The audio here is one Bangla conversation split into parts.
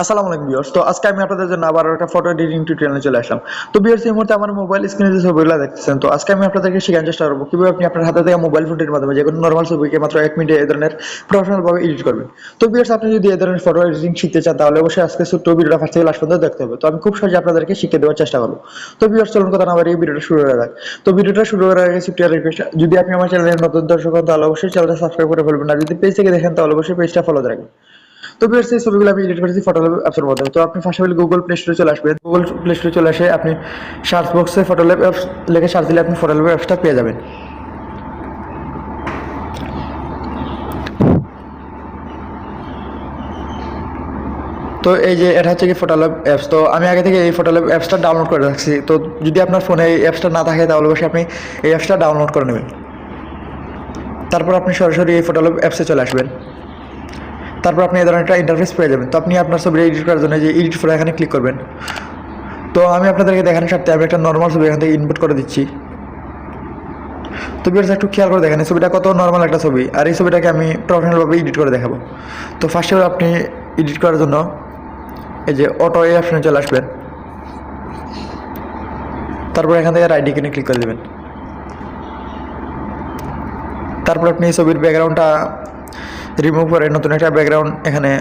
আসসালামু আলাইকুম ভিউয়ার্স। তো আজকে আমি আপনাদের জন্য আবার একটা ফটো এডিটিং টিউটোরিয়ালে চলে আসলাম। তো ভিউয়ার্স, এই মুহূর্তে আমার মোবাইল স্ক্রিনে যে ছবিগুলো দেখতেছেন, তো আজকে আমি আপনাদেরকে শেখানোর চেষ্টা করবো কিভাবে আপনি আপনার হাতে থাকা মোবাইল ফোনটির মাধ্যমে যে কোনো নর্মাল ছবিকে মাত্র 1 মিনিটে এই ধরনের প্রফেশনাল ভাবে এডিট করবেন। তো ভিউয়ার্স, আপনি যদি এই ধরনের ফটো এডিটিং শিখতে চান তাহলে অবশ্যই আজকে ছোট্ট ভিডিওটা ফার্স্ট থেকে লাস্ট পর্যন্ত দেখতে হবে। তো আমি খুব সহজে আপনাদেরকে শিখিয়ে দেওয়ার চেষ্টা করবো। তো ভিউয়ার্স, চলুন কথা না বাড়িয়ে ভিডিওটা শুরু করা যাক। তো ভিডিওটা শুরু করার আগে ছোট্ট একটা রিকোয়েস্ট, যদি আপনি আমার চ্যানেলের নতুন দর্শক হন তাহলে অবশ্যই চ্যানেলটা সাবস্ক্রাইব করে ফেলবেন, আর যদি পেজ থেকে দেখেন তাহলে অবশ্যই পেজটা ফলো রাখবেন। তো ভিউয়ার্স, এই ছবিগুলো আমি এডিট করেছি ফটোল্যাব অ্যাপসের মাধ্যমে। তো আপনি first of all Google play স্টোরে চলে আসবেন। গুগল প্লে স্টোরে চলে আসে আপনি সার্চ বক্সে ফটোল্যাব অ্যাপস লিখে সার্চ দিলে আপনি ফটোল্যাব অ্যাপসটা পেয়ে যাবেন। তো এই যে এটা হচ্ছে কি ফটোল্যাব অ্যাপস। তো আমি আগে থেকে এই ফটোল্যাব অ্যাপসটা ডাউনলোড করে রাখছি। তো যদি আপনার ফোনে এই অ্যাপসটা না থাকে তাহলে অবশ্যই আপনি এই অ্যাপসটা ডাউনলোড করে নেবেন। তারপর আপনি সরাসরি এই ফটোল্যাব অ্যাপসে চলে আসবেন। তারপর আপনি এই ধরনের একটা ইন্টারফেস পেয়ে যাবেন। তো আপনি আপনার ছবি এডিট করার জন্য যে এডিট ফটো এখানে ক্লিক করবেন। তো আমি আপনাদেরকে দেখানোর সাথে আমি একটা নর্মাল ছবি এখান থেকে ইনপুট করে দিচ্ছি। তো ভিউয়ার্স, একটু খেয়াল করে দেখেন এই ছবিটা কত নর্মাল একটা ছবি, আর এই ছবিটাকে আমি প্রফেশনালভাবে এডিট করে দেখাবো। তো ফার্স্টে আপনি এডিট করার জন্য এই যে অটো এই অপশনে চলে আসবেন। তারপর এখান থেকে রাইট আইকনে ক্লিক করে দেবেন। তারপর আপনি এই ছবির ব্যাকগ্রাউন্ডটা রিমুভ করে নতুন একটা ব্যাকগ্রাউন্ড এখানে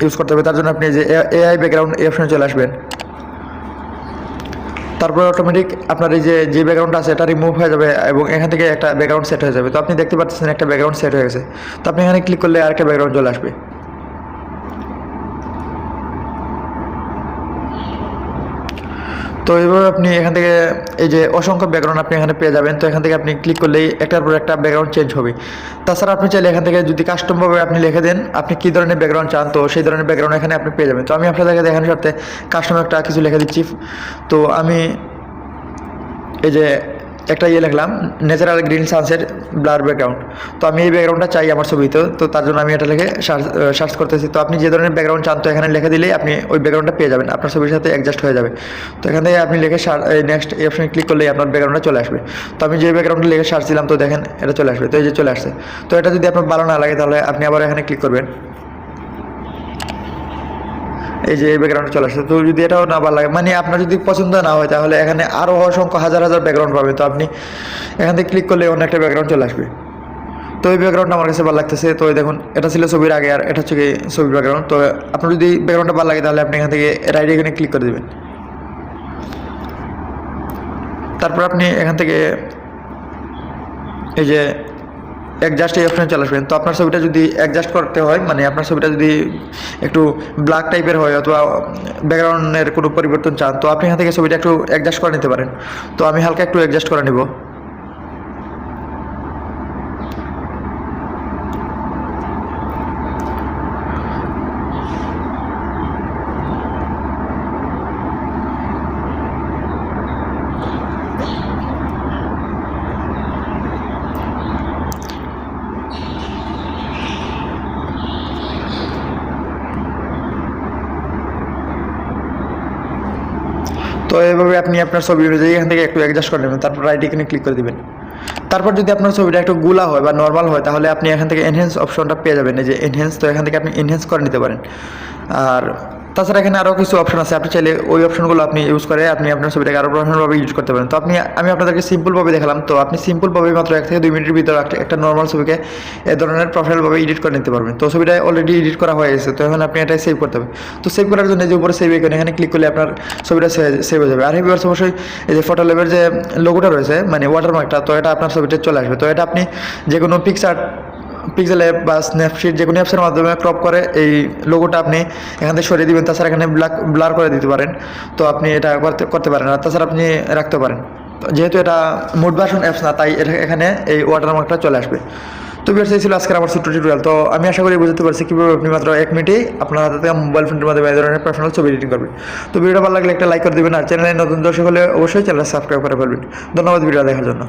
ইউজ করতে হবে। তার জন্য আপনি যে এআই ব্যাকগ্রাউন্ড এই অপশনে চলে আসবেন। তারপর অটোমেটিক আপনার এই যে ব্যাকগ্রাউন্ডটা আছে এটা রিমুভ হয়ে যাবে এবং এখান থেকে একটা ব্যাকগ্রাউন্ড সেট হয়ে যাবে। তো আপনি দেখতে পাচ্ছেন একটা ব্যাকগ্রাউন্ড সেট হয়ে গেছে। তো আপনি এখানে ক্লিক করলে আরেকটা ব্যাকগ্রাউন্ড চলে আসবে। তো এইভাবে আপনি এখান থেকে এই যে অসংখ্য ব্যাকগ্রাউন্ড আপনি এখানে পেয়ে যাবেন। তো এখান থেকে আপনি ক্লিক করলেই একটার পর একটা ব্যাকগ্রাউন্ড চেঞ্জ হবে। তাছাড়া আপনি চাইলে এখান থেকে যদি কাস্টমভাবে আপনি লিখে দেন আপনি কী ধরনের ব্যাকগ্রাউন্ড চান, তো সেই ধরনের ব্যাকগ্রাউন্ড এখানে আপনি পেয়ে যাবেন। তো আমি আপনাদেরকে দেখানোর সাথে কাস্টম একটা কিছু লিখে দিচ্ছি। তো আমি এই যে একটা লিখলাম natural green sunset blur background. তো আমি এই ব্যাকগ্রাউন্ডটা চাই আমার ছবিতে, তো তার জন্য আমি এটা লিখে সার্চ করতেছি। তো আপনি যে ধরনের ব্যাকগ্রাউন্ড চান তো এখানে লিখে দিলেই আপনি ওই ব্যাকগ্রাউন্ডটা পেয়ে যাবেন, আপনার ছবির সাথে অ্যাডজাস্ট হয়ে যাবে। তো এখান থেকে আপনি লিখে নেক্সট এই অপশনে ক্লিক করলেই আপনার ব্যাকগ্রাউন্ডটা চলে আসবে। তো আমি যে ব্যাকগ্রাউন্ডটা লিখে সার্চ দিলাম তো দেখেন এটা চলে আসবে। তো এই যে চলে আসছে। তো এটা যদি আপনার ভালো না লাগে তাহলে আপনি আবার এখানে ক্লিক করবেন। এই যে এই ব্যাকগ্রাউন্ড চলে আসছে। তো যদি এটাও না ভালো লাগে, মানে আপনার যদি পছন্দ না হয় তাহলে এখানে আরও অসংখ্য হাজার হাজার ব্যাকগ্রাউন্ড পাবে। তো আপনি এখান থেকে ক্লিক করলে অন্য একটা ব্যাকগ্রাউন্ড চলে আসবে। তো এই ব্যাকগ্রাউন্ডটা আমার কাছে ভালো লাগতেছে। তো এই দেখুন এটা ছিল ছবির আগে আর এটা হচ্ছে কি ছবির ব্যাকগ্রাউন্ড। তো আপনার যদি ব্যাকগ্রাউন্ডটা ভালো লাগে তাহলে আপনি এখান থেকে রাইট এখানে ক্লিক করে দেবেন। তারপর আপনি এখান থেকে এই যে অ্যাডজাস্ট এই অপশনে চলে আসবেন। তো আপনার ছবিটা যদি অ্যাডজাস্ট করতে হয়, মানে আপনার ছবিটা যদি একটু ব্ল্যাক টাইপের হয় অথবা ব্যাকগ্রাউন্ডের কোনো পরিবর্তন চান তো আপনি এখান থেকে ছবিটা একটু অ্যাডজাস্ট করে নিতে পারেন। তো আমি হালকা একটু অ্যাডজাস্ট করে নেব। তো এইভাবে আপনি আপনার ছবি অনুযায়ী এখান থেকে একটু অ্যাডজাস্ট করে নেবেন। তারপর রাইট এখানে ক্লিক করে দেবেন। তারপর যদি আপনার ছবিটা একটু গুলা হয় বা নর্মাল হয় তাহলে আপনি এখান থেকে এনহ্যান্স অপশনটা পেয়ে যাবেন। এই যে এনহ্যান্স, তো এখান থেকে আপনি এনহ্যান্স করে নিতে পারেন। আর তাছাড়া এখানে আরও কিছু অপশন আছে, আপনি চাইলে ওই অপশনগুলো আপনি ইউজ করে আপনি আপনার ছবিটাকে আরও প্রফেশনালভাবে ইউজ করতে পারেন। তো আমি আপনাদেরকে সিম্পলভাবে দেখালাম। তো আপনি সিম্পলভাবে মাত্র 1 থেকে 2 মিনিটের ভিতরে একটা নর্মাল ছবিকে এ ধরনের প্রফেশনালভাবে এডিট করে নিতে পারবেন। তো ছবিটা অলরেডি এডিট করা হয়ে গেছে। তো এখন আপনি এটাই সেভ করতে হবে। তো সেভ করার জন্য যে উপরে সেভ আইকন এখানে ক্লিক করলে আপনার ছবিটা সেভ হয়ে যাবে। আর ভিউয়ার্স, অবশ্যই এই যে ফটো ল্যাবের যে লোগোটা রয়েছে মানে ওয়াটারমার্কটা, তো এটা আপনার ছবিটা চলে আসবে। তো এটা আপনি যে কোনো পিক্সেল অ্যাপ বা স্ন্যাপশিট যে কোনো অ্যাপসের মাধ্যমে ক্রপ করে এই লোগোটা আপনি এখান থেকে সরিয়ে দিবেন। তাছাড়া এখানে ব্লার করে দিতে পারেন। তো আপনি এটা করতে পারেন। আর তাছাড়া আপনি রাখতে পারেন। যেহেতু এটা মোড ভার্সন অ্যাপস না তাই এখানে এই ওয়াটারমার্কটা চলে আসবে। তো ভিউয়ার্স, এই ছিল আজকের আমার ছোট্ট টিউটোরিয়াল। তো আমি আশা করি বুঝতে পারছি কীভাবে আপনি মাত্র 1 মিনিটেই আপনার হাতে থেকে মোবাইল ফোনের মাধ্যমে এই ধরনের পার্সোনাল ছবি এডিটিং করবেন। তো ভিডিওটা ভালো লাগলে একটা লাইক করে দেবেন, আর চ্যানেলে নতুন দর্শক হলে অবশ্যই চ্যানেল সাবস্ক্রাইব করে ফেলবেন। ধন্যবাদ ভিডিও দেখার জন্য।